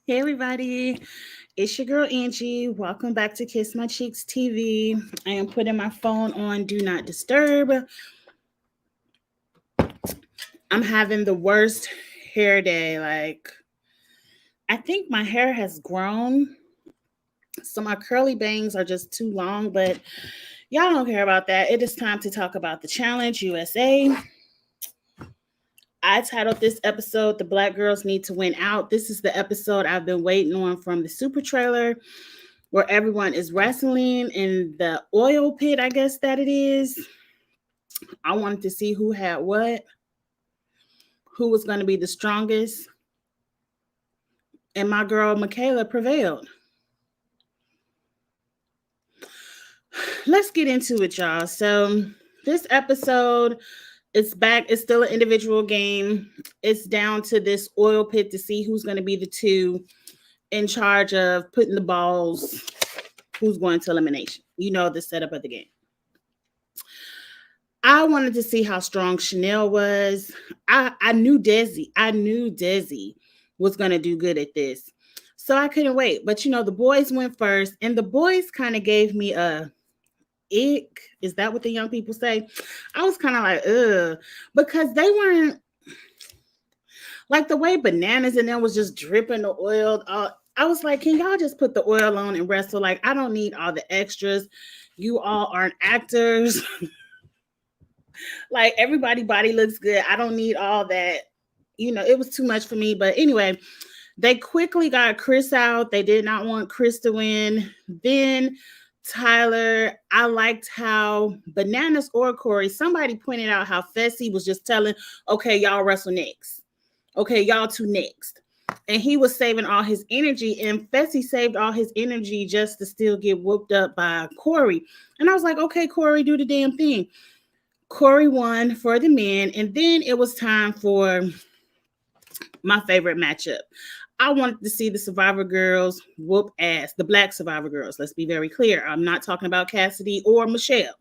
Hey everybody, it's your girl Angie. Welcome back to Kiss My Cheeks TV. I am putting my phone on Do Not Disturb. I'm having the worst hair day. I think my hair has grown. So my curly bangs are just too long, but y'all don't care about that. It is time to talk about the Challenge USA. I titled this episode, The Black Girls Need to Win Out. This is the episode I've been waiting on from the super trailer where everyone is wrestling in the oil pit, I guess that it is. I wanted to see who had what, who was going to be the strongest. And my girl Michaela prevailed. Let's get into it, y'all. So, this episode, it's back. It's still an individual game. It's down to this oil pit to see who's going to be the two in charge of putting the balls, who's going to elimination. You know the setup of the game. I wanted to see how strong Chanel was. I knew Desi. I knew Desi was going to do good at this. So I couldn't wait. But the boys went first, and the boys kind of gave me a ick. Is that what the young people say? I was kind of like, ugh, because they weren't like the way Bananas and them was just dripping the oil. I was like, can y'all just put the oil on and wrestle? Like, I don't need all the extras. You all aren't actors. Like, everybody body looks good. I don't need all that. It was too much for me. But anyway, they quickly got Chris out. They did not want Chris to win. Then Tyler, I liked how Bananas or Corey, somebody pointed out how Fessy was just telling, okay, y'all wrestle next. Okay, y'all two next. And he was saving all his energy, and Fessy saved all his energy just to still get whooped up by Corey. And I was like, okay, Corey, do the damn thing. Corey won for the men, and then it was time for my favorite matchup. I wanted to see the Survivor girls whoop ass, the Black Survivor girls. Let's be very clear. I'm not talking about Cassidy or Michelle.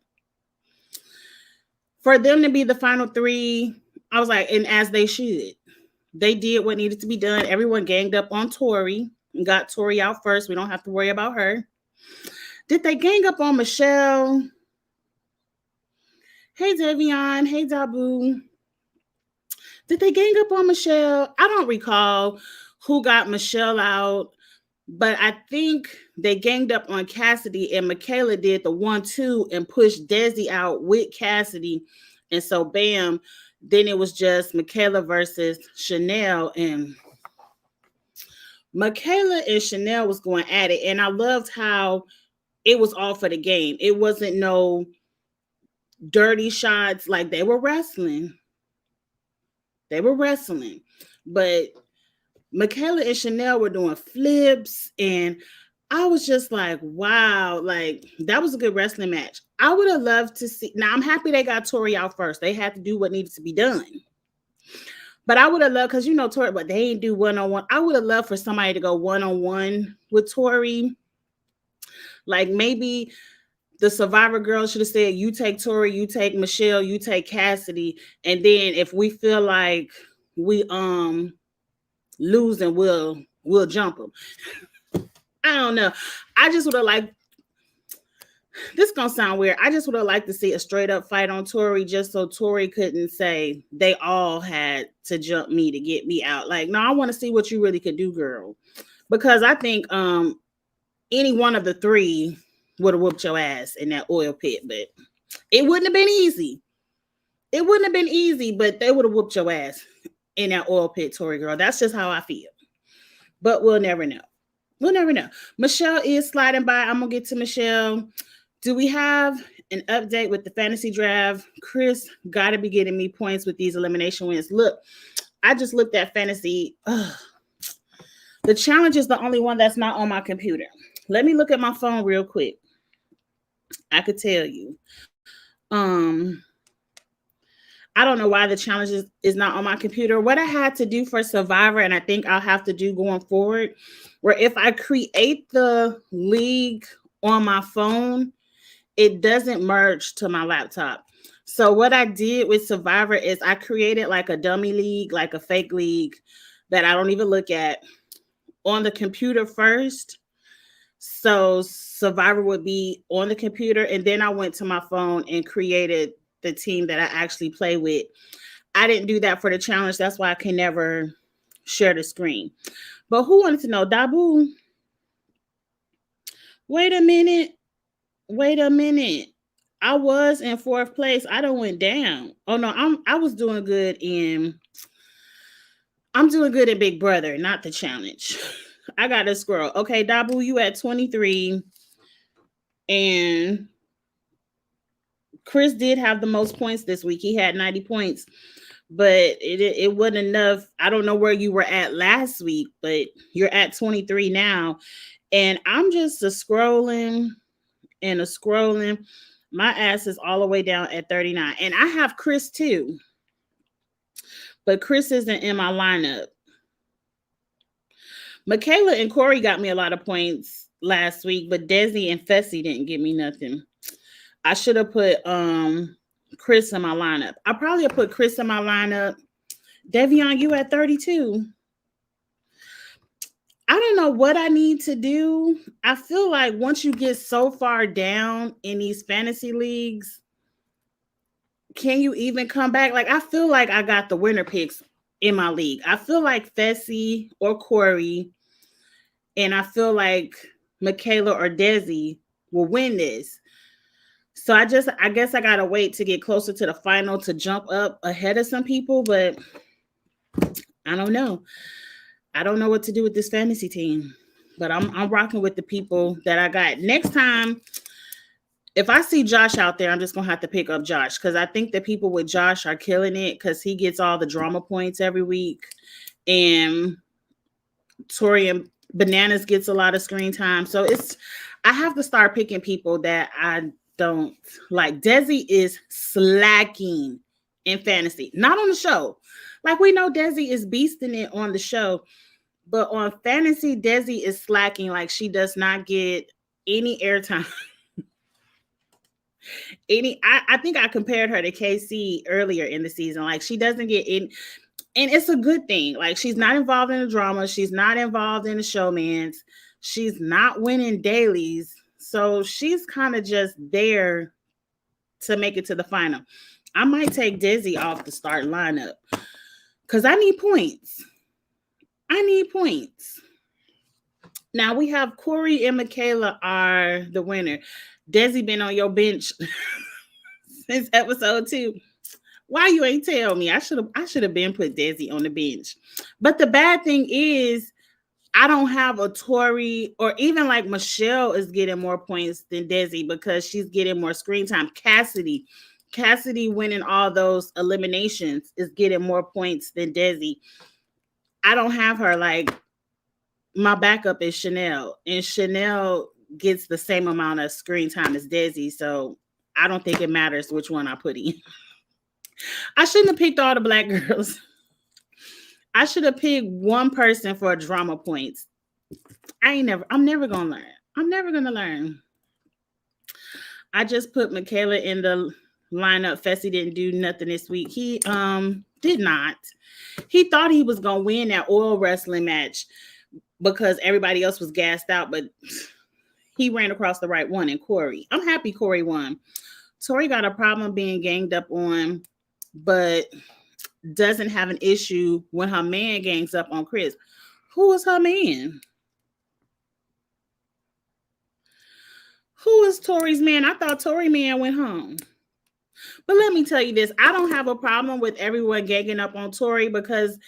For them to be the final three, I was like, and as they should. They did what needed to be done. Everyone ganged up on Tori and got Tori out first. We don't have to worry about her. Did they gang up on Michelle? Hey, Davion. Hey, Dabu. Did they gang up on Michelle? I don't recall who got Michelle out, but I think they ganged up on Cassidy, and Michaela did the 1-2 and pushed Desi out with Cassidy. And so, bam, then it was just Michaela versus Chanel, and Michaela and Chanel was going at it. And I loved how it was all for the game. It wasn't no dirty shots. Like, they were wrestling. But Michaela and Chanel were doing flips, and I was just like, wow, like, that was a good wrestling match. I would have loved to see. Now, I'm happy they got Tori out first. They had to do what needed to be done. But I would have loved, because Tori, but they ain't do one-on-one. I would have loved for somebody to go one-on-one with Tori. Like, maybe the Survivor girls should have said, you take Tori, you take Michelle, you take Cassidy. And then if we feel like we lose, and we'll jump them. I don't know. I just would have liked, this is gonna sound weird. I just would have liked to see a straight up fight on Tori, just so Tori couldn't say they all had to jump me to get me out. Like, no, I want to see what you really could do, girl. Because I think any one of the three would have whooped your ass in that oil pit, but it wouldn't have been easy. But they would have whooped your ass in that oil pit, Tori girl. That's just how I feel. But we'll never know. Michelle is sliding by. I'm going to get to Michelle. Do we have an update with the fantasy draft? Chris got to be getting me points with these elimination wins. Look, I just looked at fantasy. The challenge is the only one that's not on my computer. Let me look at my phone real quick. I could tell you. I don't know why the challenge is not on my computer. What I had to do for Survivor, and I think I'll have to do going forward, where if I create the league on my phone, it doesn't merge to my laptop. So what I did with Survivor is I created like a dummy league, like a fake league that I don't even look at on the computer first. So Survivor would be on the computer, and then I went to my phone and created the team that I actually play with. I didn't do that for the challenge. That's why I can never share the screen. But who wanted to know? Dabu, wait a minute. Wait a minute. I was in fourth place. I done went down. Oh no, I was doing good in I'm doing good in Big Brother, not the challenge. I got a scroll. Okay, Dabu, you at 23. And Chris did have the most points this week. He had 90 points, but it wasn't enough. I don't know where you were at last week, but you're at 23 now. And I'm just a scrolling and a scrolling. My ass is all the way down at 39. And I have Chris too. But Chris isn't in my lineup. Michaela and Corey got me a lot of points last week, but Desi and Fessy didn't give me nothing. I should have put Chris in my lineup. I probably have put Chris in my lineup. Devion, you at 32. I don't know what I need to do. I feel like once you get so far down in these fantasy leagues, can you even come back? Like, I feel like I got the winner picks in my league. I feel like Fessy or Corey, and I feel like Michaela or Desi will win this. So I guess I gotta wait to get closer to the final to jump up ahead of some people, but I don't know. I don't know what to do with this fantasy team, but I'm rocking with the people that I got. Next time, if I see Josh out there, I'm just gonna have to pick up Josh because I think the people with Josh are killing it because he gets all the drama points every week, and Tori and Bananas gets a lot of screen time. So I have to start picking people that I don't like. Desi is slacking in fantasy, not on the show. Like, we know Desi is beasting it on the show, but on fantasy, Desi is slacking. Like, she does not get any airtime. I think I compared her to KC earlier in the season. Like, she doesn't get in, and it's a good thing. Like, she's not involved in the drama. She's not involved in the showmans. She's not winning dailies. So she's kind of just there to make it to the final. I might take Desi off the start lineup because I need points. I need points. Now we have Corey and Michaela are the winner. Desi been on your bench since episode 2. Why you ain't tell me? I should have been put Desi on the bench. But the bad thing is I don't have a Tori, or even like Michelle is getting more points than Desi because she's getting more screen time. Cassidy winning all those eliminations is getting more points than Desi. I don't have her. Like, my backup is Chanel, and Chanel gets the same amount of screen time as Desi, so I don't think it matters which one I put in. I shouldn't have picked all the black girls. I should have picked one person for drama points. I'm never gonna learn. I'm never gonna learn. I just put Michaela in the lineup. Fessy didn't do nothing this week. He did not. He thought he was gonna win that oil wrestling match because everybody else was gassed out, but he ran across the right one in Corey. I'm happy Corey won. Tori got a problem being ganged up on, but doesn't have an issue when her man gangs up on Chris. Who is her man? Who is Tori's man? I thought Tori man went home. But let me tell you this. I don't have a problem with everyone ganging up on Tori because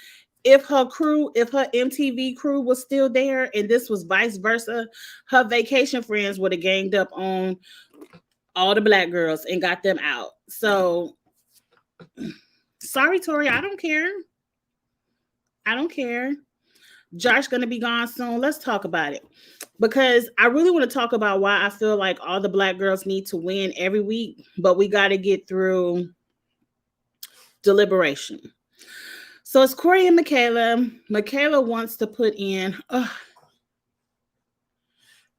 if her MTV crew was still there and this was vice versa, her vacation friends would have ganged up on all the black girls and got them out. So, sorry, Tori, I don't care. I don't care. Josh going to be gone soon. Let's talk about it. Because I really want to talk about why I feel like all the black girls need to win every week, but we got to get through deliberation. So it's Corey and Michaela. Michaela wants to put in,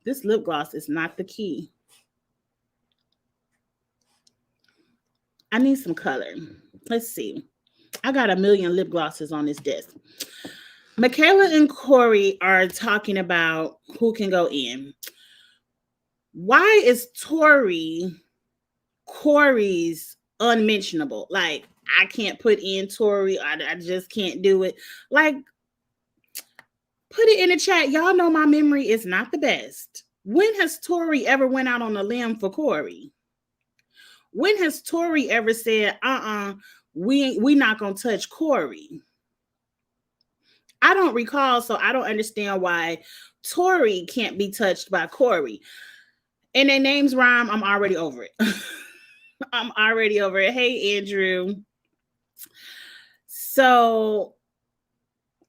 this lip gloss is not the key. I need some color. Let's see. I got a million lip glosses on this desk. Michaela and Corey are talking about who can go in. Why is Corey's unmentionable? Like, I can't put in Tori. I just can't do it. Like, put it in the chat. Y'all know my memory is not the best. When has Tori ever went out on a limb for Corey? When has Tori ever said, we not gonna touch Corey? I don't recall, so I don't understand why Tori can't be touched by Corey. And their names rhyme, I'm already over it. I'm already over it. Hey, Andrew. So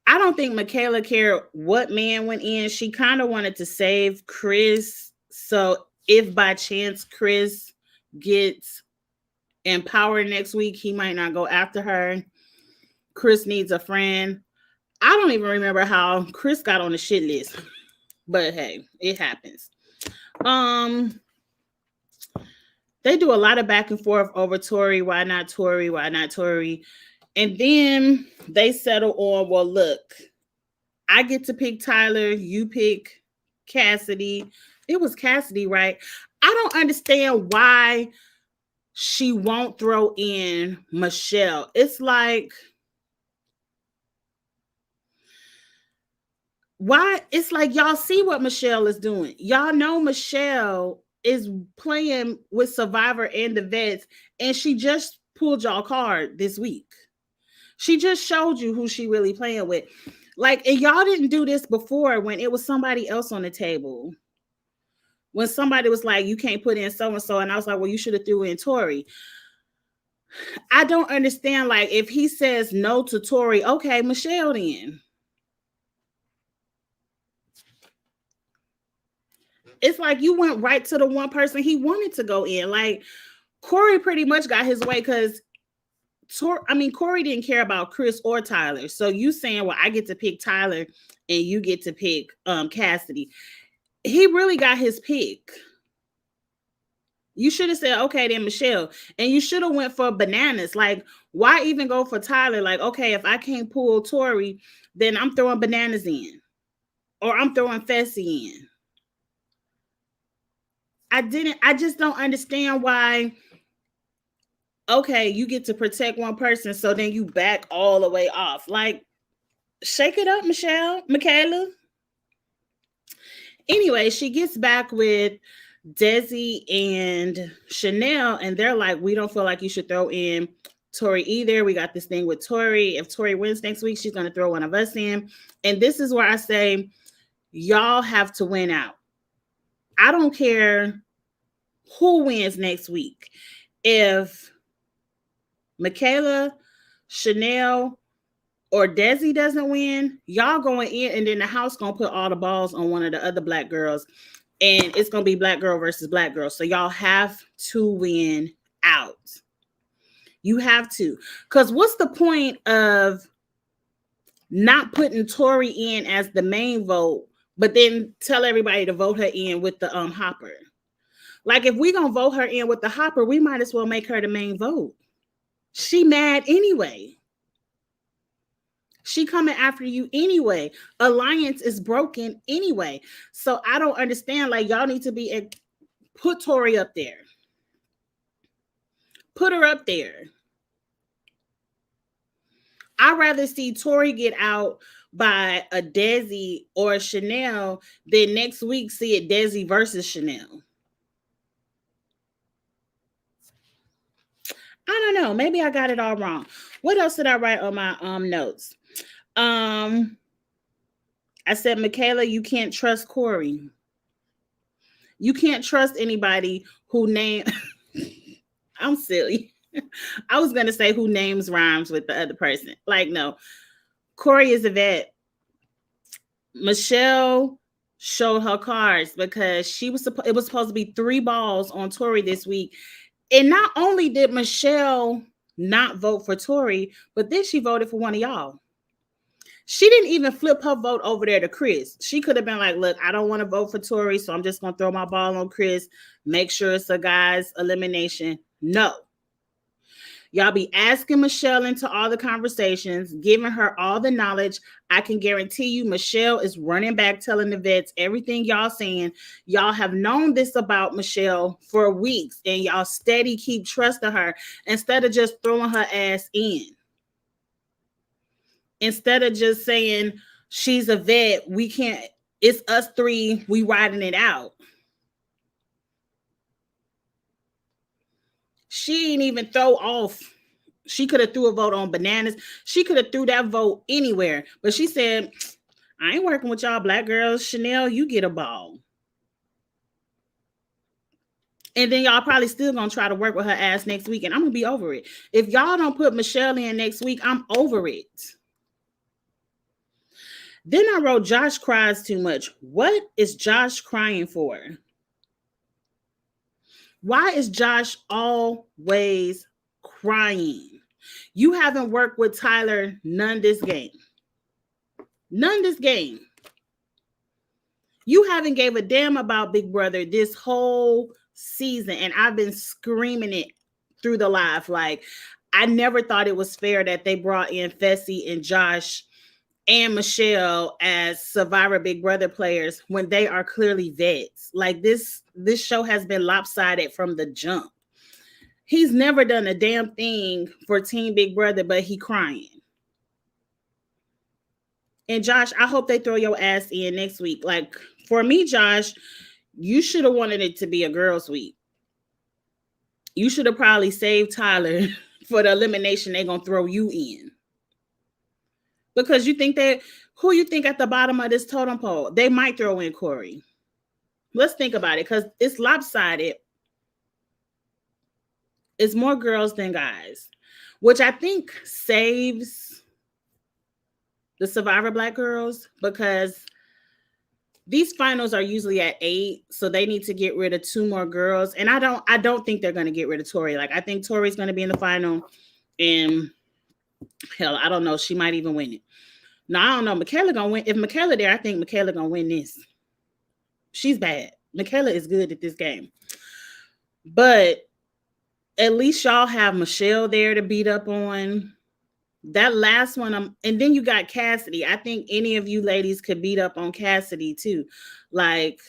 I don't think Michaela cared what man went in. She kind of wanted to save Chris. So if by chance Chris gets empowered next week, he might not go after her. Chris needs a friend. I don't even remember how Chris got on the shit list. But hey, it happens. They do a lot of back and forth over Tori. Why not Tori? Why not Tori? And then they settle on, well, look, I get to pick Tyler. You pick Cassidy. It was Cassidy, right? I don't understand why she won't throw in Michelle. It's like, why? It's like y'all see what Michelle is doing. Y'all know Michelle is playing with Survivor and the vets, and she just pulled y'all card this week. She just showed you who she really playing with. Like, and y'all didn't do this before when it was somebody else on the table. When somebody was like, you can't put in so-and-so, and I was like, well, you should have threw in Tori. I don't understand. Like, if he says no to Tori, okay, Michelle then. It's like you went right to the one person he wanted to go in. Like, Corey pretty much got his way because Corey didn't care about Chris or Tyler. So you saying, well, I get to pick Tyler and you get to pick Cassidy. He really got his pick. You should have said, okay, then Michelle. And you should have went for bananas. Like, why even go for Tyler? Like, okay, if I can't pull Tori, then I'm throwing bananas in. Or I'm throwing Fessy in. I just don't understand why. Okay, you get to protect one person, so then you back all the way off. Like, shake it up, Michaela. Anyway, she gets back with Desi and Chanel, and they're like, we don't feel like you should throw in Tori either. We got this thing with Tori. If Tori wins next week, she's going to throw one of us in. And this is where I say, y'all have to win out. I don't care who wins next week. If Michaela, Chanel, or Desi doesn't win, y'all going in, and then the house going to put all the balls on one of the other black girls, and it's going to be black girl versus black girl. So y'all have to win out. You have to. Because what's the point of not putting Tori in as the main vote, but then tell everybody to vote her in with the hopper? Like, if we gonna vote her in with the hopper, we might as well make her the main vote. She mad anyway. She coming after you anyway. Alliance is broken anyway. So I don't understand. Like, y'all need to put Tori up there. Put her up there. I'd rather see Tori get out by a Desi or a Chanel than next week see it Desi versus Chanel. I don't know. Maybe I got it all wrong. What else did I write on my notes? I said, Michaela, you can't trust Corey. You can't trust anybody who name. I'm silly. I was going to say who names rhymes with the other person. Like, no. Corey is a vet. Michelle showed her cards because it was supposed to be 3 balls on Tori this week. And not only did Michelle not vote for Tori, but then she voted for one of y'all. She didn't even flip her vote over there to Chris. She could have been like, look, I don't want to vote for Tori, so I'm just going to throw my ball on Chris, make sure it's a guy's elimination. No. Y'all be asking Michelle into all the conversations, giving her all the knowledge. I can guarantee you Michelle is running back telling the vets everything y'all saying. Y'all have known this about Michelle for weeks, and y'all steady keep trusting her instead of just throwing her ass in. Instead of just saying she's a vet, we can't, it's us three, we riding it out. She ain't even throw off. She could have threw a vote on Bananas. She could have threw that vote anywhere. But she said, I ain't working with y'all black girls. Chanel, you get a ball. And then y'all probably still gonna try to work with her ass next week. And I'm gonna be over it. If y'all don't put Michelle in next week, I'm over it. Then I wrote, Josh cries too much. What is Josh crying for? Why is Josh always crying? You haven't worked with Tyler none this game. None this game. You haven't gave a damn about Big Brother this whole season, and I've been screaming it through the live. Like, I never thought it was fair that they brought in Fessy and Josh and Michelle as Survivor Big Brother players when they are clearly vets. Like, this show has been lopsided from the jump. He's never done a damn thing for Team Big Brother, but he crying. And Josh, I hope they throw your ass in next week. Like, for me, Josh, you should have wanted it to be a girls' week. You should have probably saved Tyler for the elimination they're going to throw you in. Because you think that, who you think at the bottom of this totem pole? They might throw in Corey. Let's think about it, because it's lopsided. It's more girls than guys, which I think saves the Survivor Black girls, because these finals are usually at 8, so they need to get rid of 2 more girls. And I don't think they're going to get rid of Tori. Like, I think Tori's going to be in the final, and hell, I don't know, she might even win it. Now, I don't know, Michaela gonna win. If Michaela there, I think Michaela gonna win this. She's bad. Michaela is good at this game. But at least y'all have Michelle there to beat up on. That last one, and then you got Cassidy. I think any of you ladies could beat up on Cassidy too. Like,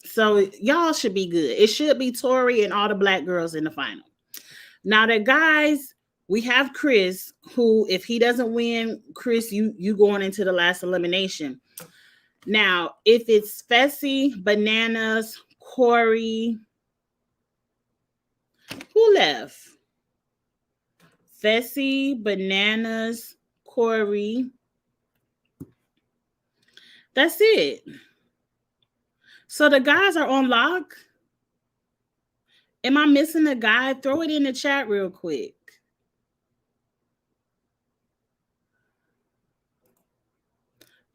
so y'all should be good. It should be Tori and all the black girls in the final. Now, the guys, we have Chris, who, if he doesn't win, Chris, you going into the last elimination. Now, if it's Fessy, Bananas, Corey, who left? Fessy, Bananas, Corey. That's it. So the guys are on lock. Am I missing a guy? Throw it in the chat real quick.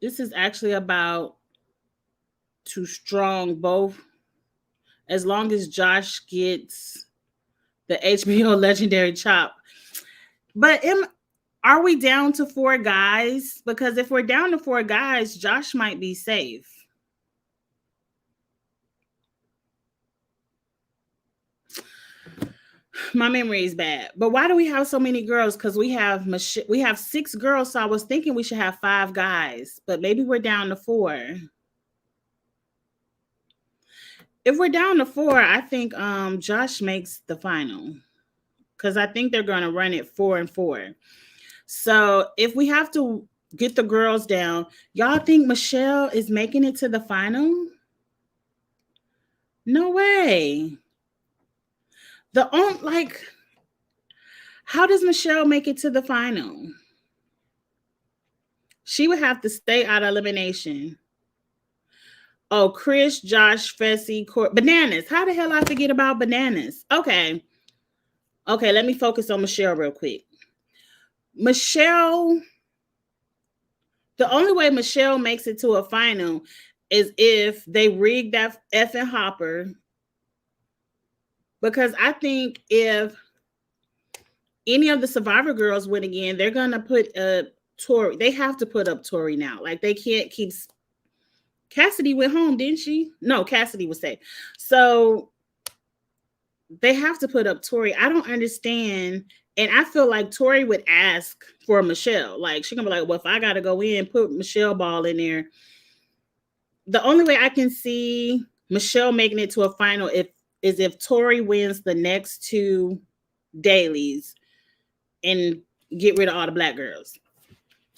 This is actually about too strong both. As long as Josh gets the HBO legendary chop. But are we down to 4 guys? Because if we're down to 4 guys, Josh might be safe. My memory is bad. But why do we have so many girls? Because we have 6 girls, so I was thinking we should have 5 guys. But maybe we're down to 4. If we're down to 4, I think Josh makes the final. Because I think they're going to run it 4 and 4. So if we have to get the girls down, y'all think Michelle is making it to the final? No way. How does Michelle make it to the final? She would have to stay out of elimination. Oh, Chris, Josh, Fessy, Bananas. How the hell I forget about Bananas? Okay, let me focus on Michelle real quick. Michelle, the only way Michelle makes it to a final is if they rig that effing hopper. Because I think if any of the Survivor girls win again, they're going to put Tori. They have to put up Tori now. Like, they can't keep. Cassidy went home, didn't she? No, Cassidy was safe. So they have to put up Tori. I don't understand. And I feel like Tori would ask for Michelle. Like, she gonna be like, well, if I gotta go in, put Michelle Ball in there. The only way I can see Michelle making it to a final if Tori wins the next two dailies and get rid of all the black girls.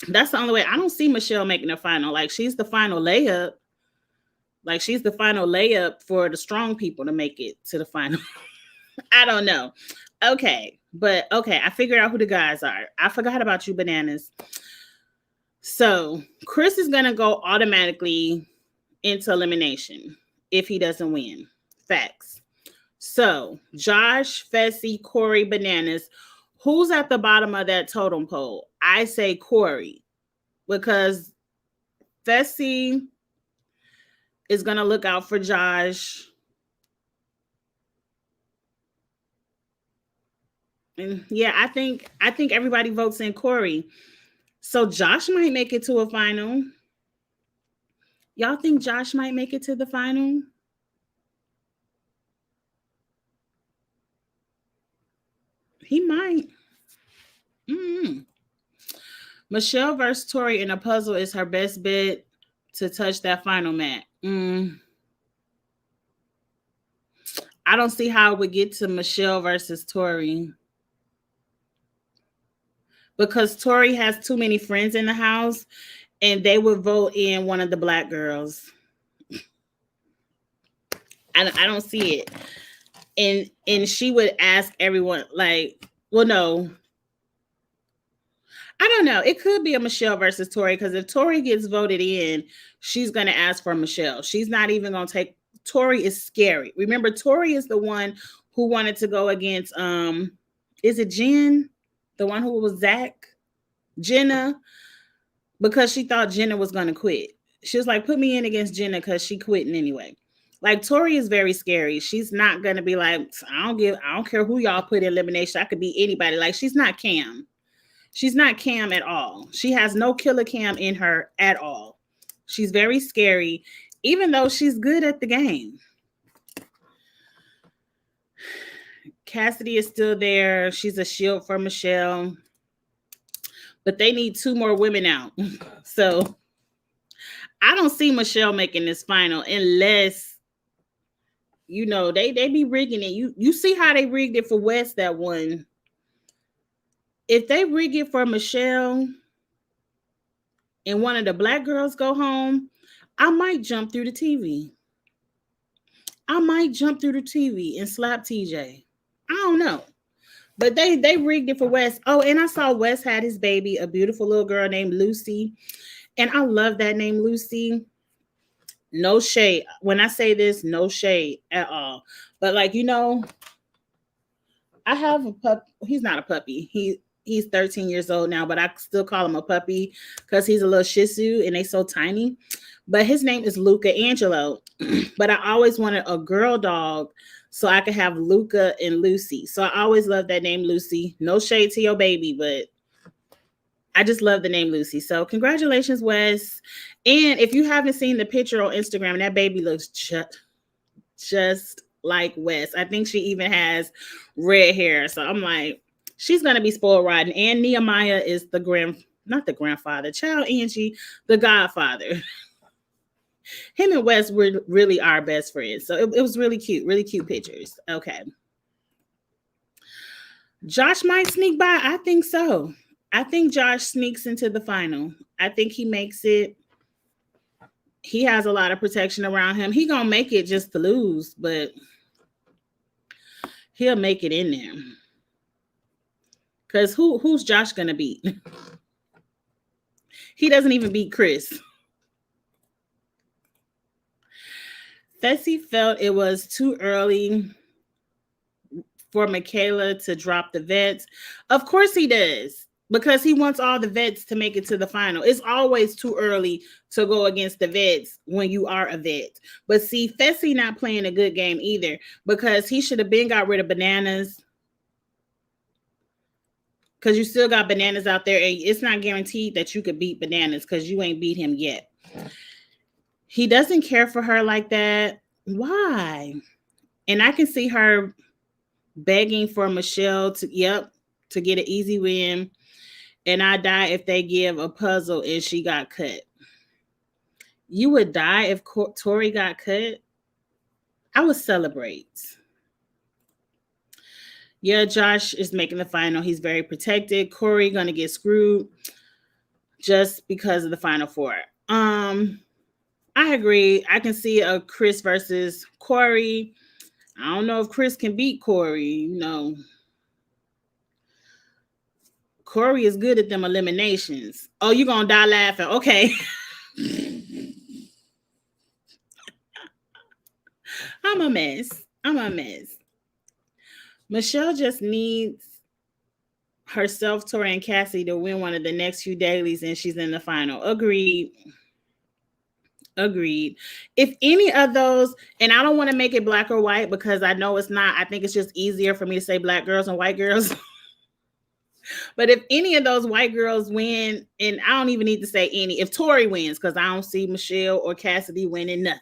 That's the only way. I don't see Michelle making a final. Like, she's the final layup. Like, she's the final layup for the strong people to make it to the final. I don't know. Okay. But okay, I figured out who the guys are. I forgot about you, Bananas. So Chris is going to go automatically into elimination if he doesn't win. Facts. So Josh, Fessy, Corey, Bananas. Who's at the bottom of that totem pole? I say Corey, because Fessy is going to look out for Josh. And yeah, I think everybody votes in Corey. So Josh might make it to a final. Y'all think Josh might make it to the final? He might. Michelle versus Tori in a puzzle is her best bet to touch that final mat. I don't see how it would get to Michelle versus Tori, because Tori has too many friends in the house and they would vote in one of the black girls. I don't see it. And she would ask everyone, like, well, no. I don't know. It could be a Michelle versus Tori, because if Tori gets voted in, she's going to ask for Michelle. She's not even going to take. Tori is scary. Remember, Tori is the one who wanted to go against, is it Jen? The one who was Zach? Jenna? Because she thought Jenna was going to quit. She was like, put me in against Jenna because she quitting anyway. Like, Tori is very scary. She's not going to be like, I don't care who y'all put in elimination. I could be anybody. Like, she's not Cam. She's not Cam at all. She has no killer Cam in her at all. She's very scary, even though she's good at the game. Cassidy is still there. She's a shield for Michelle. But they need 2 more women out. So I don't see Michelle making this final unless, you know, they be rigging it. You see how they rigged it for West, that one. If they rig it for Michelle and one of the black girls go home, I might jump through the TV. I might jump through the TV and slap TJ. I don't know. But they rigged it for Wes. Oh, and I saw Wes had his baby, a beautiful little girl named Lucy. And I love that name, Lucy. No shade. When I say this, no shade at all. But, like, you know, I have a pup. He's not a puppy. He's 13 years old now, but I still call him a puppy because he's a little Shih Tzu and they so tiny. But his name is Luca Angelo. But I always wanted a girl dog so I could have Luca and Lucy. So I always loved that name, Lucy. No shade to your baby, but I just love the name Lucy. So congratulations, Wes. And if you haven't seen the picture on Instagram, that baby looks just like Wes. I think she even has red hair. So I'm like, she's going to be spoiled rotten. And Nehemiah is not the grandfather, child Angie, the godfather. Him and Wes were really our best friends. So it was really cute pictures. Okay. Josh might sneak by. I think so. I think Josh sneaks into the final. I think he makes it. He has a lot of protection around him. He gonna make it just to lose, but he'll make it in there. Because who's Josh gonna beat? He doesn't even beat Chris. Fessy felt it was too early for Michaela to drop the vets. Of course he does, because he wants all the vets to make it to the final. It's always too early to go against the vets when you are a vet. But see, Fessy not playing a good game either, because he should have been got rid of Bananas, because you still got Bananas out there, and it's not guaranteed that you could beat Bananas because you ain't beat him yet. He doesn't care for her like that. Why? And I can see her begging for Michelle to get an easy win. And I die if they give a puzzle and she got cut. You would die if Tori got cut? I would celebrate. Yeah, Josh is making the final. He's very protected. Corey gonna get screwed just because of the final four. I agree. I can see a Chris versus Corey. I don't know if Chris can beat Corey. You know, Corey is good at them eliminations. Oh, you gonna die laughing? Okay. I'm a mess. I'm a mess. Michelle just needs herself, Tori, and Cassie to win one of the next few dailies, and she's in the final. Agreed. Agreed. If any of those, and I don't want to make it black or white because I know it's not, I think it's just easier for me to say black girls and white girls. But if any of those white girls win, and I don't even need to say any, if Tori wins, because I don't see Michelle or Cassidy winning nothing.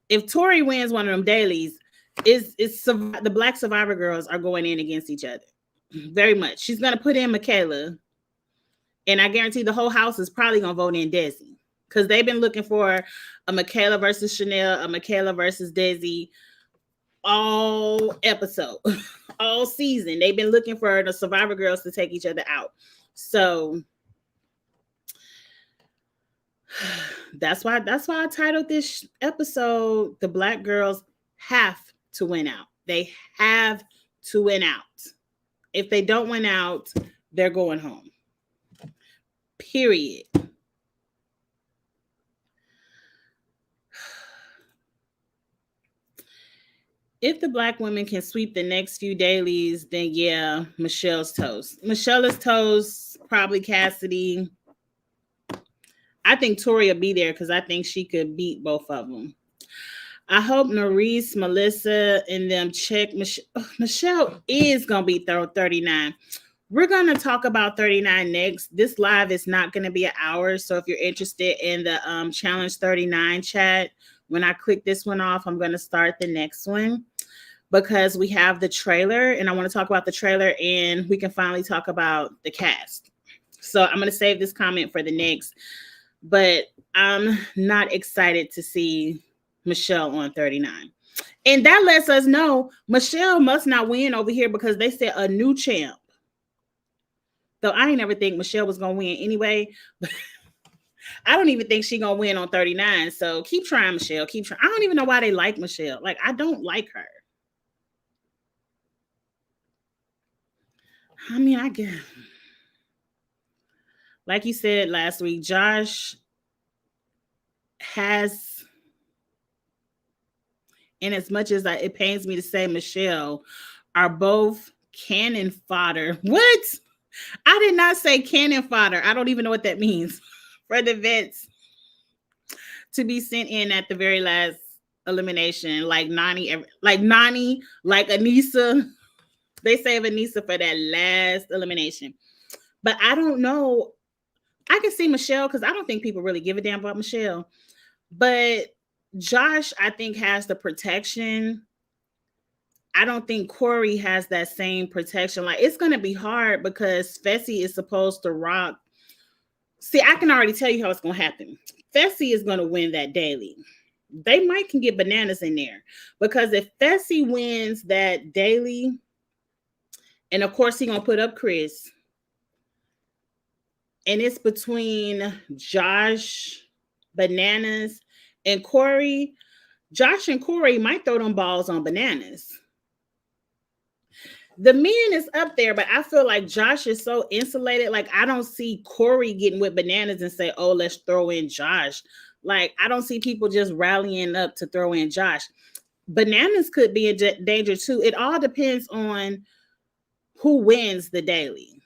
If Tori wins one of them dailies, it's the black survivor girls are going in against each other. Very much. She's gonna put in Michaela, and I guarantee the whole house is probably gonna vote in Desi. Because they've been looking for a Michaela versus Chanel, a Michaela versus Desi all episode, all season. They've been looking for the survivor girls to take each other out. So that's why I titled this episode The Black Girls Have to Win Out. They have to win out. If they don't win out, they're going home. Period. If the black women can sweep the next few dailies, then yeah, Michelle's toast. Michelle is toast, probably Cassidy. I think Tori will be there because I think she could beat both of them. I hope Nurys, Melissa, and them check. Michelle is going to be 39. We're going to talk about 39 next. This live is not going to be an hour. So if you're interested in the Challenge 39 chat, when I click this one off, I'm going to start the next one because we have the trailer and I want to talk about the trailer and we can finally talk about the cast. So I'm going to save this comment for the next, but I'm not excited to see Michelle on 39. And that lets us know Michelle must not win over here because they said a new champ. Though I ain't ever think Michelle was going to win anyway, but I don't even think she's going to win on 39. So keep trying, Michelle. Keep trying. I don't even know why they like Michelle. Like, I don't like her. I mean, I guess. Like you said last week, Josh has, and as much as it pains me to say Michelle, are both cannon fodder. What? I did not say cannon fodder. I don't even know what that means. For the vets to be sent in at the very last elimination, like Nany, like Aneesa. They save Aneesa for that last elimination. But I don't know. I can see Michelle because I don't think people really give a damn about Michelle. But Josh, I think, has the protection. I don't think Corey has that same protection. Like, it's going to be hard because Fessy is supposed to rock. See, I can already tell you how it's going to happen. Fessy is going to win that daily. They might can get Bananas in there because if Fessy wins that daily, and of course he's going to put up Chris, and it's between Josh, Bananas, and Corey, Josh and Corey might throw them balls on Bananas. The men is up there, but I feel like Josh is so insulated. Like, I don't see Corey getting with Bananas and say, oh, let's throw in Josh. Like, I don't see people just rallying up to throw in Josh. Bananas could be in danger too. It all depends on who wins the daily.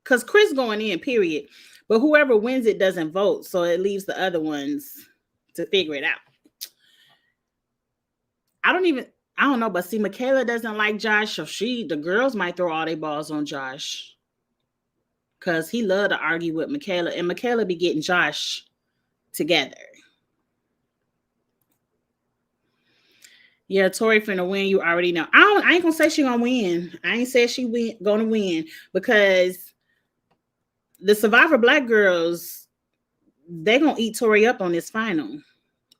Because Chris going in, period. But whoever wins it doesn't vote. So it leaves the other ones to figure it out. I don't know, but see, Michaela doesn't like Josh, so the girls might throw all their balls on Josh. Because he loved to argue with Michaela, and Michaela be getting Josh together. Yeah, Tori finna win. You already know. I ain't gonna say she gonna win. I ain't say gonna win because the Survivor Black girls, they gonna eat Tori up on this final,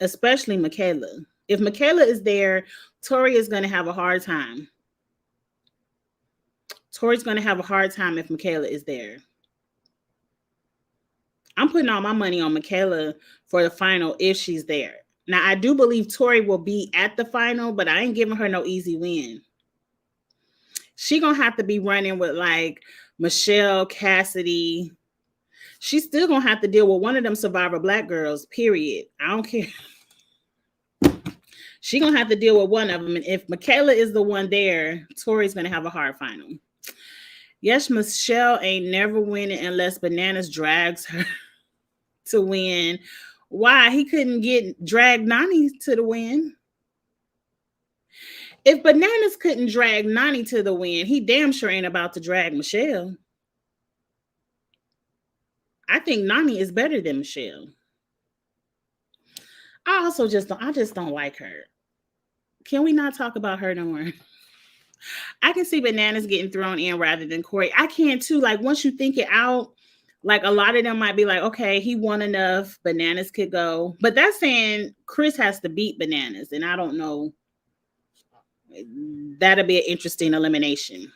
especially Michaela. If Michaela is there, Tori is gonna have a hard time. Tori's gonna have a hard time if Michaela is there. I'm putting all my money on Michaela for the final if she's there. Now I do believe Tori will be at the final, but I ain't giving her no easy win. She gonna have to be running with like Michelle, Cassidy. She's still gonna have to deal with one of them Survivor Black girls. Period. I don't care. She gonna have to deal with one of them, and if Michaela is the one there, Tori's gonna have a hard final. Yes, Michelle ain't never winning unless Bananas drags her to win. Why? He couldn't drag Nany to the win. If Bananas couldn't drag Nany to the win, he damn sure ain't about to drag Michelle. I think Nany is better than Michelle. I just don't like her. Can we not talk about her no more? I can see Bananas getting thrown in rather than Corey. I can too. Like once you think it out, like a lot of them might be like, okay, he won enough. Bananas could go. But that's saying Chris has to beat Bananas. And I don't know. That'll be an interesting elimination.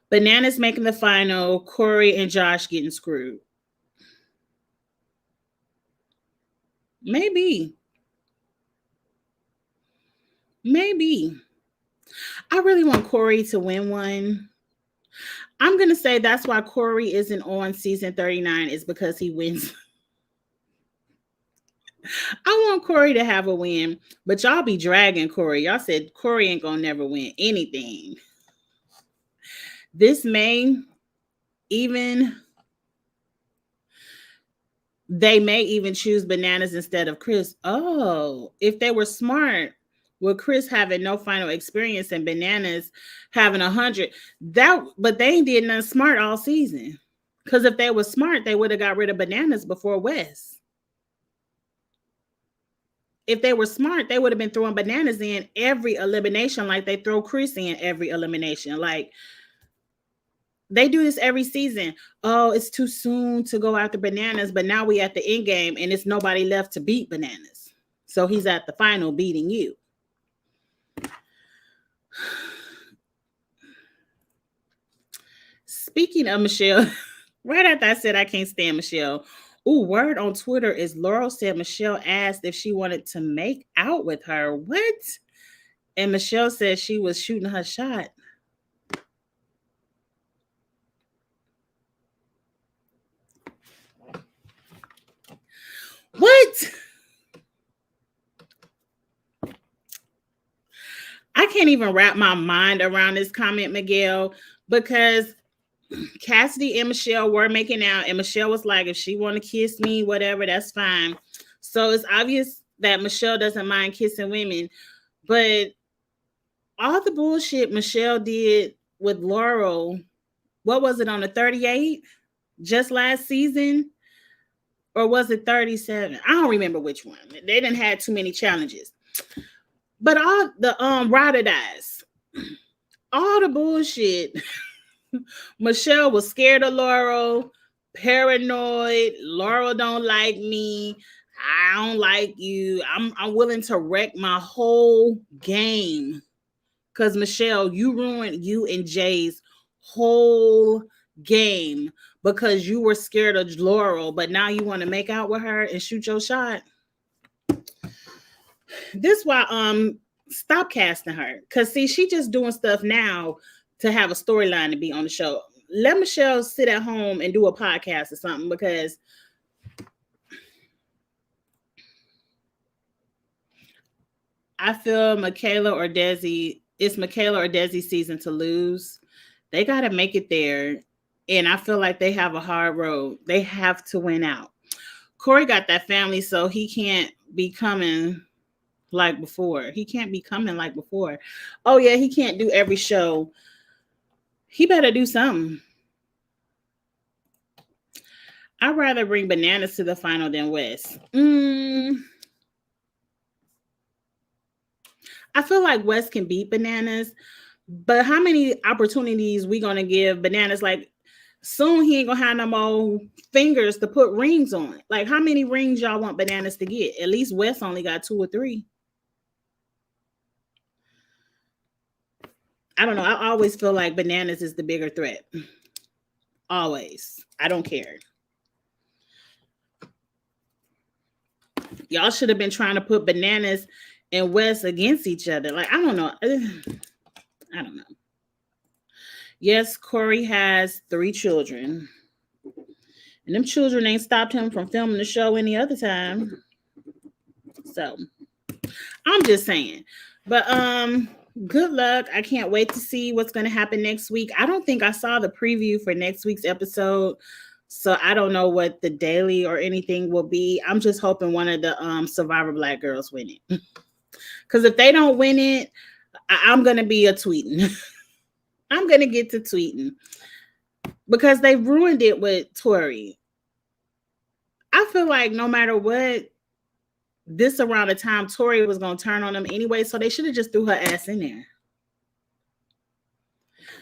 Bananas making the final. Corey and Josh getting screwed. Maybe. I really want Corey to win one. I'm going to say that's why Corey isn't on season 39 is because he wins. I want Corey to have a win, but y'all be dragging Corey. Y'all said Corey ain't going to never win anything. This may even, they may even choose Bananas instead of Chris. Oh, if they were smart, with Chris having no final experience and Bananas having 100, but they ain't did nothing smart all season. Because if they were smart, they would have got rid of Bananas before Wes. If they were smart, they would have been throwing Bananas in every elimination like they throw Chris in every elimination. Like, they do this every season. Oh, it's too soon to go after Bananas, but now we at the end game and it's nobody left to beat Bananas. So he's at the final beating you. Speaking of Michelle, right after I said I can't stand Michelle, word on Twitter is Laurel said Michelle asked if she wanted to make out with her. What? And Michelle said she was shooting her shot. What? I can't even wrap my mind around this comment, Miguel, because Cassidy and Michelle were making out, and Michelle was like, if she want to kiss me, whatever, that's fine. So it's obvious that Michelle doesn't mind kissing women, but all the bullshit Michelle did with Laurel, what was it, on the 38 just last season? Or was it 37? I don't remember which one. They didn't have too many challenges. But all the ride or dies, all the bullshit. Michelle was scared of Laurel, paranoid. Laurel don't like me. I don't like you. I'm willing to wreck my whole game. Because Michelle, you ruined you and Jay's whole game because you were scared of Laurel, but now you want to make out with her and shoot your shot. This why stop casting her. Because see, she just doing stuff now to have a storyline to be on the show. Let Michelle sit at home and do a podcast or something, because I feel Michaela or Desi, it's Michaela or Desi season to lose. They got to make it there. And I feel like they have a hard road. They have to win out. Corey got that family, so he can't be coming like before. He can't be coming like before. Oh, yeah, he can't do every show. He better do something. I'd rather bring Bananas to the final than Wes. I feel like Wes can beat Bananas, but how many opportunities we gonna give Bananas? Like soon he ain't gonna have no more fingers to put rings on. Like how many rings y'all want Bananas to get? At least Wes only got 2 or 3. I don't know. I always feel like Bananas is the bigger threat. Always. I don't care. Y'all should have been trying to put Bananas and Wes against each other. Like, I don't know. I don't know. Yes, Corey has 3 children. And them children ain't stopped him from filming the show any other time. So I'm just saying. But good luck. I can't wait to see what's going to happen next week. I don't think I saw the preview for next week's episode. So I don't know what the daily or anything will be. I'm just hoping one of the Survivor Black girls win it. Because if they don't win it, I'm going to be a tweeting. I'm going to get to tweeting. Because they ruined it with Tori. I feel like no matter what, this around the time Tori was going to turn on them anyway, so they should have just threw her ass in there.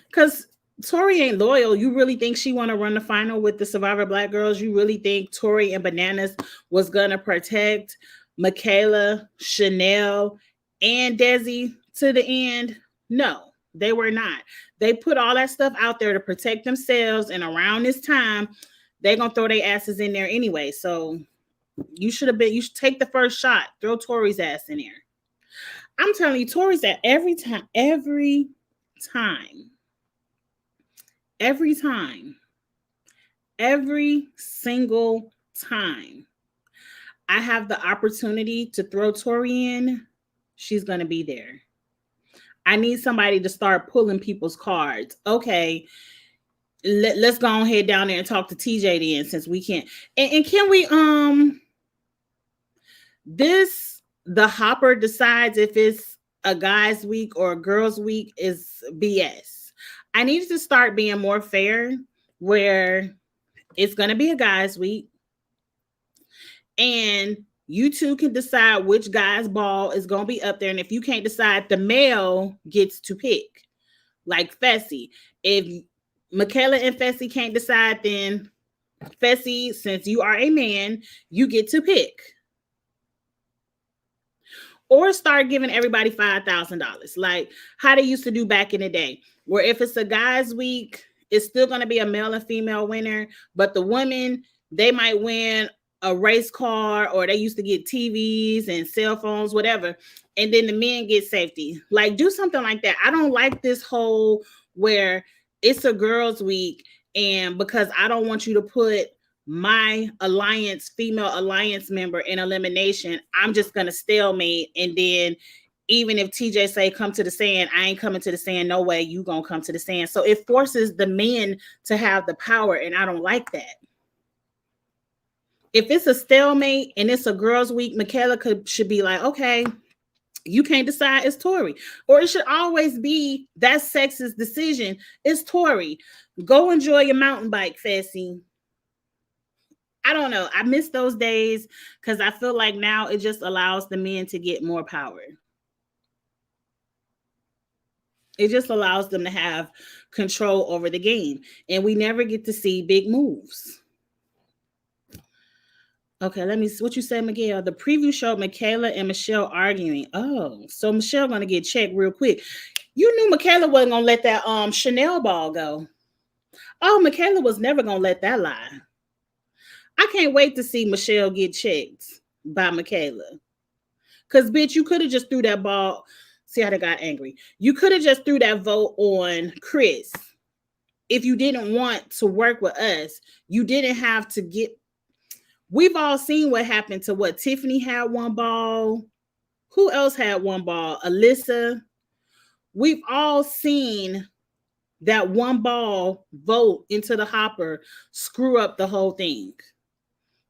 Because Tori ain't loyal. You really think she want to run the final with the Survivor Black girls? You really think Tori and Bananas was going to protect Michaela, Chanel, and Desi to the end? No, they were not. They put all that stuff out there to protect themselves, and around this time, they're going to throw their asses in there anyway. So you should take the first shot. Throw Tori's ass in there. I'm telling you, Tori's at every time, every single time I have the opportunity to throw Tori in, she's going to be there. I need somebody to start pulling people's cards. Okay, let's go ahead down there and talk to TJ then, since we can't. And can we the Hopper decides if it's a guy's week or a girl's week is BS. I need to start being more fair where it's going to be a guy's week and you two can decide which guy's ball is going to be up there. And if you can't decide, the male gets to pick. Like Fessy. If Michaela and Fessy can't decide, then Fessy, since you are a man, you get to pick. Or start giving everybody $5,000, like how they used to do back in the day, where if it's a guy's week, it's still going to be a male and female winner, but the women, they might win a race car, or they used to get TVs and cell phones, whatever, and then the men get safety. Like, do something like that. I don't like this whole where it's a girls' week, and because I don't want you to put my female alliance member in elimination, I'm just gonna stalemate. And then even if TJ say come to the sand, I ain't coming to the sand. No way, you gonna come to the sand. So it forces the men to have the power, and I don't like that. If it's a stalemate and it's a girls' week, Michaela should be like, okay, you can't decide, it's Tori. Or it should always be that sexist decision. It's Tori. Go enjoy your mountain bike, Fessy. I don't know. I miss those days because I feel like now it just allows the men to get more power. It just allows them to have control over the game. And we never get to see big moves. Okay, let me see what you said, Miguel. The preview showed Michaela and Michelle arguing. Oh, so Michelle gonna get checked real quick. You knew Michaela wasn't gonna let that Chanel ball go. Oh, Michaela was never gonna let that lie. I can't wait to see Michelle get checked by Michaela. Because, bitch, you could have just threw that ball. See how they got angry. You could have just threw that vote on Chris. If you didn't want to work with us, you didn't have to get. We've all seen what happened to what Tiffany had one ball. Who else had one ball? Alyssa. We've all seen that one ball vote into the hopper screw up the whole thing.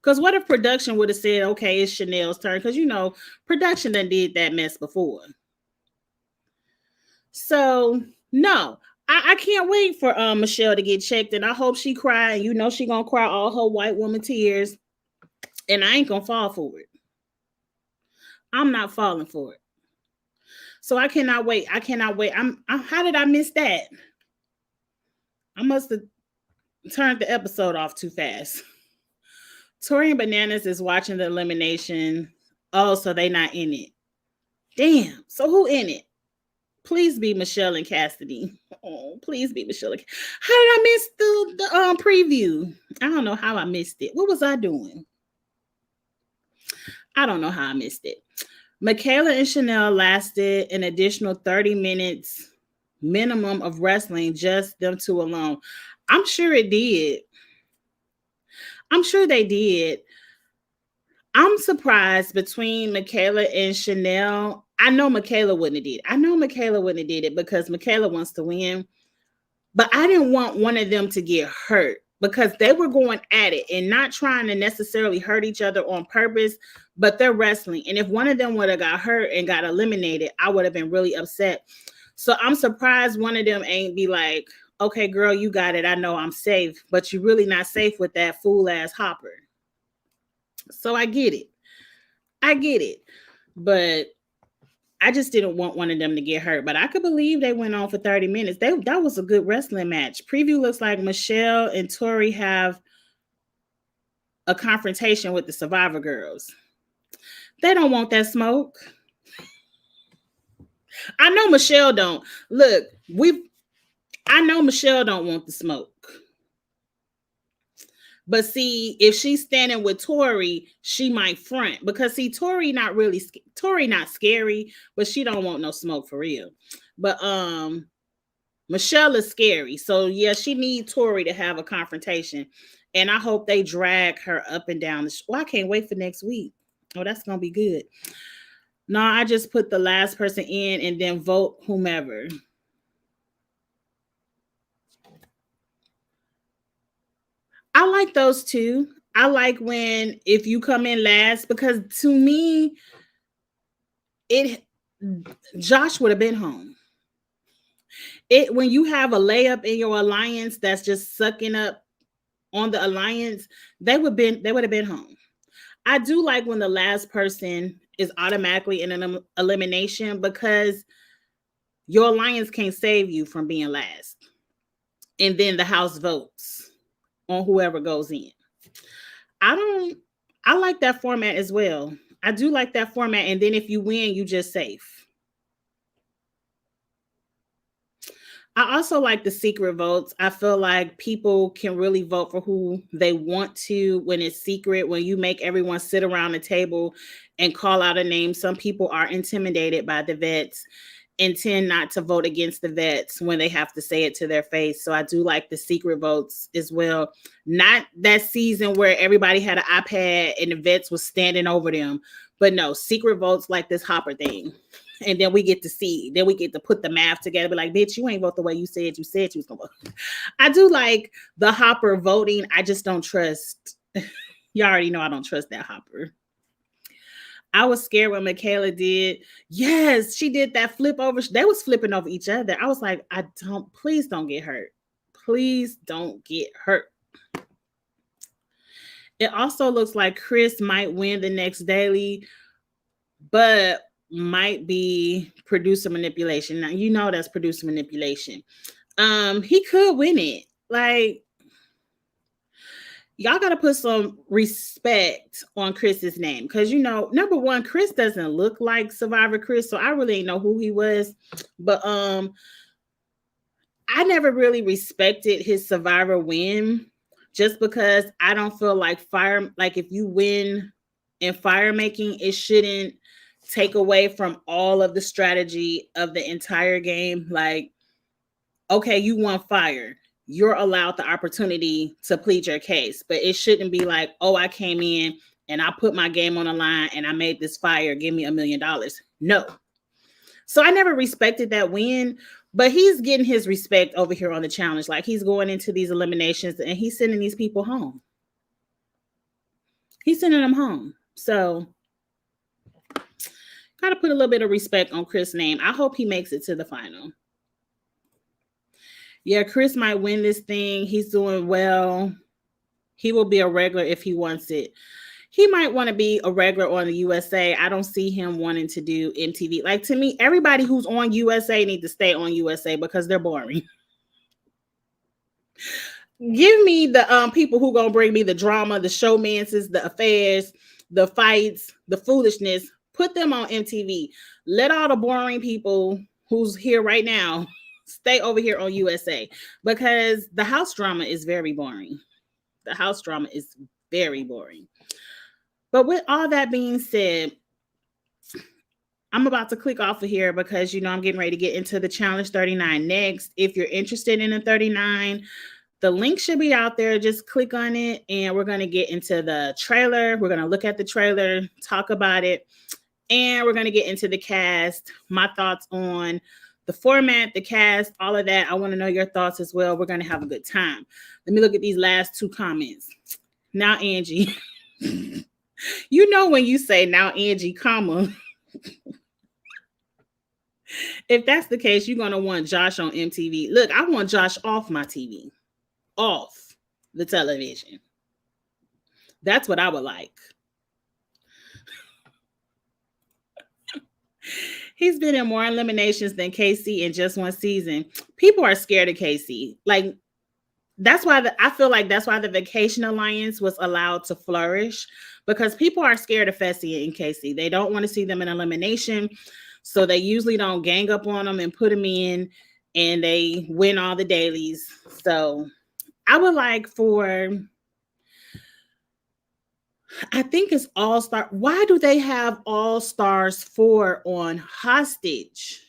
Because what if production would have said, okay, it's Chanel's turn? Because, you know, production done did that mess before. So, no, I can't wait for Michelle to get checked. And I hope she cry. You know she going to cry all her white woman tears. And I ain't going to fall for it. I'm not falling for it. So I cannot wait. I cannot wait. How did I miss that? I must have turned the episode off too fast. Tori and Bananas is watching the elimination. Oh, so they not in it. Damn. So who in it? Please be Michelle and Cassidy. Oh, please be Michelle. How did I miss the preview? I don't know how I missed it. What was I doing? I don't know how I missed it. Michaela and Chanel lasted an additional 30 minutes minimum of wrestling, just them two alone. I'm sure it did. I'm sure they did. I'm surprised between Michaela and Chanel. I know Michaela wouldn't have did it. I know Michaela wouldn't have did it because Michaela wants to win. But I didn't want one of them to get hurt because they were going at it and not trying to necessarily hurt each other on purpose, but they're wrestling. And if one of them would have got hurt and got eliminated, I would have been really upset. So I'm surprised one of them ain't be like, okay, girl, you got it. I know I'm safe, but you're really not safe with that fool ass Hopper. So I get it. I get it. But I just didn't want one of them to get hurt. But I could believe they went on for 30 minutes. That was a good wrestling match. Preview looks like Michelle and Tori have a confrontation with the Survivor girls. They don't want that smoke. I know Michelle don't. Look, I know Michelle don't want the smoke. But see, if she's standing with Tori, she might front because see, Tori not scary, but she don't want no smoke for real. But Michelle is scary, so yeah, she needs Tori to have a confrontation, and I hope they drag her up and down the. Well, I can't wait for next week. Oh, that's gonna be good. No, I just put the last person in and then vote whomever. I like those two. I like when if you come in last because to me, Josh would have been home. When you have a layup in your alliance that's just sucking up on the alliance, they would have been home. I do like when the last person is automatically in an elimination because your alliance can't save you from being last. And then the house votes on whoever goes in. I like that format as well. I do like that format. And then if you win, you just safe. I also like the secret votes. I feel like people can really vote for who they want to when it's secret, when you make everyone sit around the table and call out a name. Some people are intimidated by the vets and tend not to vote against the vets when they have to say it to their face. So I do like the secret votes as well. Not that season where everybody had an iPad and the vets was standing over them, but no, secret votes like this Hopper thing. And then we get to see, then we get to put the math together, be like, bitch, you ain't vote the way you said you was gonna vote. I do like the Hopper voting. I just don't trust. You already know I don't trust that Hopper. I was scared when Michaela did. Yes, she did that flip over. They was flipping over each other. I was like, please don't get hurt. Please don't get hurt. It also looks like Chris might win the next daily, but might be producer manipulation. Now, you know that's producer manipulation. He could win it. Like, y'all got to put some respect on Chris's name because, you know, number one, Chris doesn't look like Survivor Chris, so I really didn't know who he was. But I never really respected his Survivor win just because I don't feel like if you win in fire making, it shouldn't take away from all of the strategy of the entire game. Like, okay, you won fire. You're allowed the opportunity to plead your case, but it shouldn't be like, oh, I came in and I put my game on the line and I made this fire, give me $1 million. No. So I never respected that win, but he's getting his respect over here on the challenge. Like he's going into these eliminations and he's sending these people home. He's sending them home. So got to put a little bit of respect on Chris' name. I hope he makes it to the final. Yeah, Chris might win this thing. He's doing well. He will be a regular if he wants it. he might want to be a regular on the USA. I don't see him wanting to do MTV. Like, to me, everybody who's on USA needs to stay on USA because they're boring. Give me the people who gonna bring me the drama, the showmances, the affairs, the fights, the foolishness. Put them on MTV. Let all the boring people who's here right now stay over here on USA, because the house drama is very boring. The house drama is very boring. But with all that being said, I'm about to click off of here because, you know, I'm getting ready to get into the Challenge 39 next. If you're interested in the 39, the link should be out there. Just click on it and we're going to get into the trailer. We're going to look at the trailer, talk about it, and we're going to get into the cast, my thoughts on the format, the cast, all of that. I want to know your thoughts as well. We're going to have a good time. Let me look at these last two comments. Now, Angie, you know, when you say now, Angie, comma, if that's the case, you're going to want Josh on MTV. Look, I want Josh off my TV, off the television. That's what I would like. He's been in more eliminations than KC in just one season. People are scared of KC. Like, that's why I feel like that's why the Vacation Alliance was allowed to flourish, because people are scared of Fessy and KC. They don't want to see them in elimination. So they usually don't gang up on them and put them in, and they win all the dailies. So I would like for, I think it's All Star. Why do they have All Stars 4 on Hostage?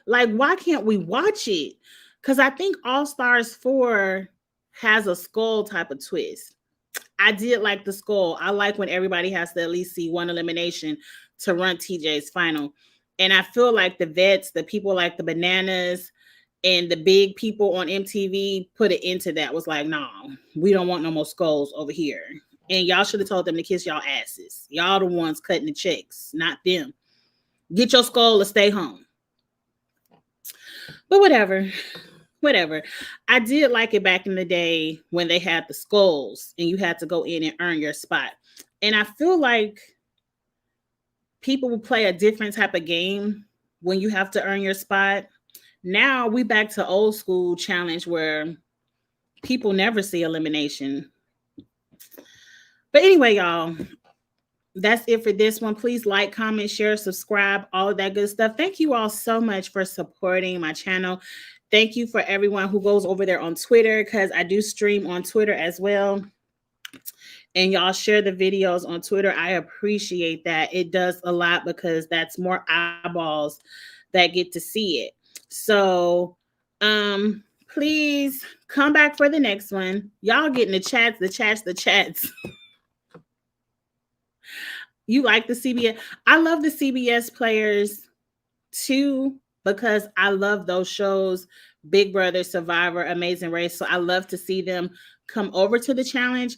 Like, why can't we watch it? Because I think All Stars 4 has a skull type of twist. I did like the skull. I like when everybody has to at least see one elimination to run TJ's final. And I feel like the vets, the people like the Bananas and the big people on MTV put it into that. Was like, no, we don't want no more skulls over here. And y'all should have told them to kiss y'all asses. Y'all the ones cutting the checks, not them. Get your skull or stay home. But whatever. I did like it back in the day when they had the skulls and you had to go in and earn your spot. And I feel like people will play a different type of game when you have to earn your spot. Now we back to old school challenge where people never see elimination. But anyway, y'all, that's it for this one. Please like, comment, share, subscribe, all of that good stuff. Thank you all so much for supporting my channel. Thank you for everyone who goes over there on Twitter, because I do stream on Twitter as well. And y'all share the videos on Twitter. I appreciate that. It does a lot because that's more eyeballs that get to see it. So please come back for the next one. Y'all getting the chats. You like the CBS? I love the CBS players too, because I love those shows, Big Brother, Survivor, Amazing Race. So I love to see them come over to the challenge,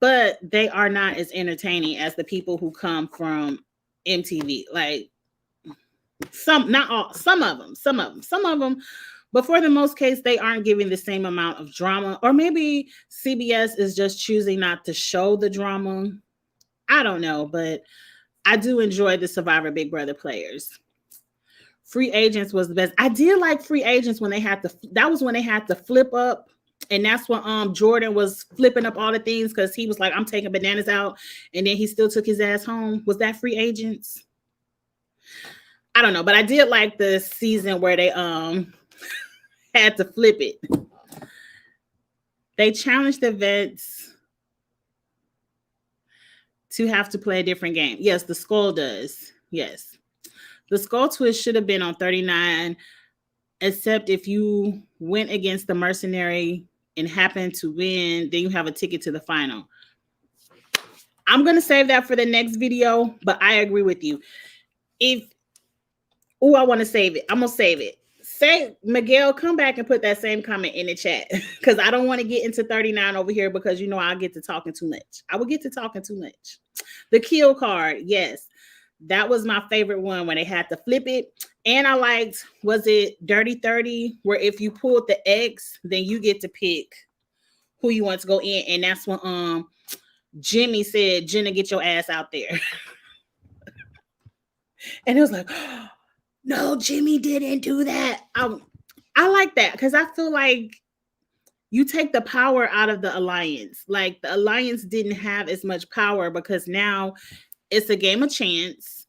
but they are not as entertaining as the people who come from MTV. Like, some, not all, some of them, but for the most case, they aren't giving the same amount of drama. Or maybe CBS is just choosing not to show the drama. I don't know, but I do enjoy the Survivor Big Brother players. Free Agents was the best. I did like Free Agents when they had to, that was when they had to flip up. And that's when Jordan was flipping up all the things because he was like, I'm taking Bananas out. And then he still took his ass home. Was that Free Agents? I don't know, but I did like the season where they had to flip it. They challenged the vets to have to play a different game. Yes, the skull does. Yes. The skull twist should have been on 39, except if you went against the mercenary and happened to win, then you have a ticket to the final. I'm going to save that for the next video, but I agree with you. I want to save it. I'm going to save it. Say, Miguel, come back and put that same comment in the chat, because I don't want to get into 39 over here, because you know I'll get to talking too much. I will get to talking too much. The kill card, yes. That was my favorite one when they had to flip it. And I liked, was it Dirty 30, where if you pulled the X, then you get to pick who you want to go in. And that's when Jimmy said, Jenna, get your ass out there. And it was like, no, Jimmy didn't do that. I like that because I feel like you take the power out of the alliance. Like the alliance didn't have as much power because now it's a game of chance.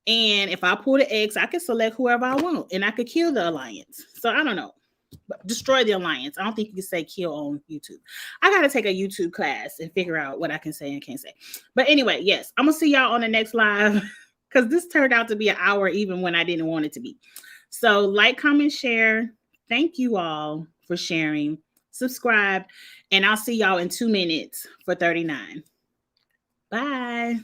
And if I pull the X, I can select whoever I want and I could kill the alliance. So I don't know. Destroy the alliance. I don't think you can say kill on YouTube. I got to take a YouTube class and figure out what I can say and can't say. But anyway, yes, I'm going to see y'all on the next live because this turned out to be an hour even when I didn't want it to be. So like, comment, share. Thank you all for sharing. Subscribe. And I'll see y'all in 2 minutes for 39. Bye.